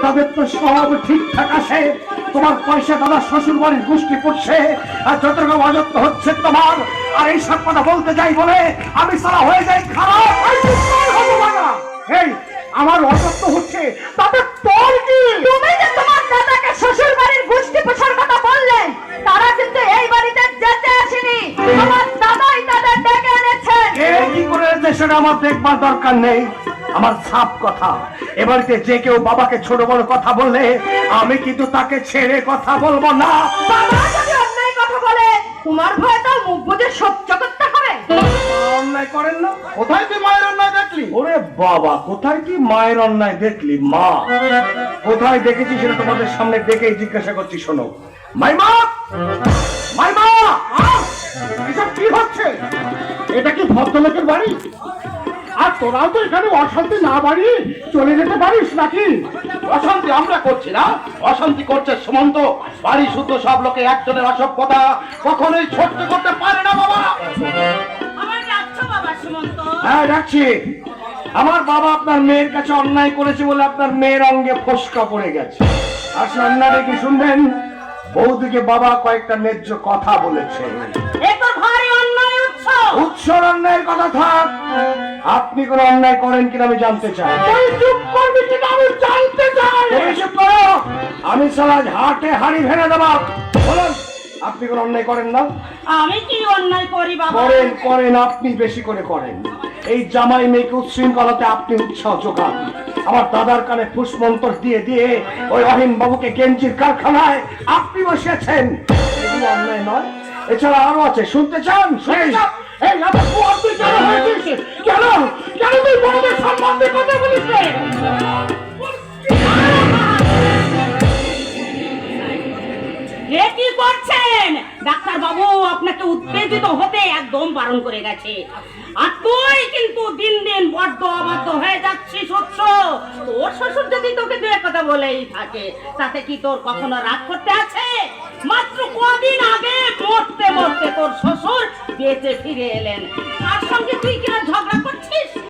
তবে তো সব ঠিকঠাক আছে। তোমার পয়সা দাদা শ্বশুর বাড়ির গোষ্ঠী পড়ছে, আর যত রকম অযত্ন হচ্ছে তোমার। আর এই সব কথা বলতে যাই বলে আমি সারা হয়ে যাই খারাপ। এই আমার অযত্ন হচ্ছে, তাতে তোর কি? তুমি যে তোমার দাদাকে শ্বশুর বাড়ির গোষ্ঠী পোষার কথা বললেন, তারা কিন্তু এই বাড়িতে যেতে আসেনি, আমার দাদাই তাদের ডেকে এনেছেন। কে কি করে এনেছে সেটা আমার দেখবার দরকার নেই। আমার সাফ কথা, এবারে যে কেউ বাবাকে ছোট বড় কথা বললে আমি কিন্তু তাকে ছেড়ে কথা বলবো না। বাবা যদি অন্যায় কথা বলে, তোমার ভয়ে তো মুখ বুজে সহ্য করতে হবে। অন্যায় করেন না? কোথায় তুই মায়ের অন্যায় দেখলি? ওরে বাবা, কোথায় কি মায়ের অন্যায় দেখলি? মা কোথায় দেখেছি সেটা তোমাদের সামনে দেখেই জিজ্ঞাসা করছি। শোনো মাইমা, মাইমা, এসব কি হচ্ছে? এটা কি ভদ্রলোকের বাড়ি? আর তোরাও তো এখানে অশান্তি না বাড়িয়ে চলে যেতে পারিস নাকি? অশান্তি আমরা করছি না, অশান্তি করছে সুমন্ত। বাড়ি শুদ্ধ সব লোকে একজনের অসভ্যতা কখনোই সহ্য করতে পারে না বাবা। আমার ডাকছো বাবা সুমন্ত? হ্যাঁ ডাকছি। আমার বাবা আপনার মেয়ের কাছে অন্যায় করেছে বলে আপনার মেয়ের অঙ্গে ফোসকা পড়ে গেছে। আসলে অন্যায় কি শুনবেন? বৌদিকে বাবা কয়েকটা ন্যায্য কথা বলেছে। এ তো ভারী অন্যায় উৎস। উৎসর অন্যায়ের কথা থাক, আপনি কোন অন্যায় করেন কিনা আমি জানতে চাই। চুপ করবি কিনা আমি জানতে চাই। চুপ করো, আমি সারা হাটে হাড়ি ভেঙে দেবো। বলুন আপনি কোন অন্যায় করেন না? আমি কি অন্যায় করি বাবা? করেন করেন, আপনি বেশি করে করেন। এই জামাই মেয়েকে উচ্ছৃঙ্খলাতে আপনি উৎসাহ যোগান। আমার দাদার কানে ফুসমন্তর দিয়ে দিয়ে ওই রহিম বাবুকে গেঞ্জির কারখানায় আপনি বসেছেন। এগুলো অন্যায় নয়। এছাড়া আরো আছে, শুনতে চান? এই এত কুয়ার তুই কেন হয়েছিস? কেন কেন তুই বড়দের সম্মান দিয়ে কথা বলিস? এ কি করছেন? ডাক্তার বাবু আপনাকে উত্তেজিত হতে একদম বারণ করে গেছে। আর তুই কিন্তু দিন দিন বড্ড অবাধ্য হয়ে যাচ্ছিস উৎস। তোর শ্বশুর যদি তোকে দু এক কথা বলেই থাকে, তাতে কি তোর কখনো রাগ করতে আছে? মাত্র কদিন আগে মরতে মরতে তোর শ্বশুর বেঁচে ফিরে এলেন, তার সঙ্গে তুই কিনা ঝগড়া করছিস?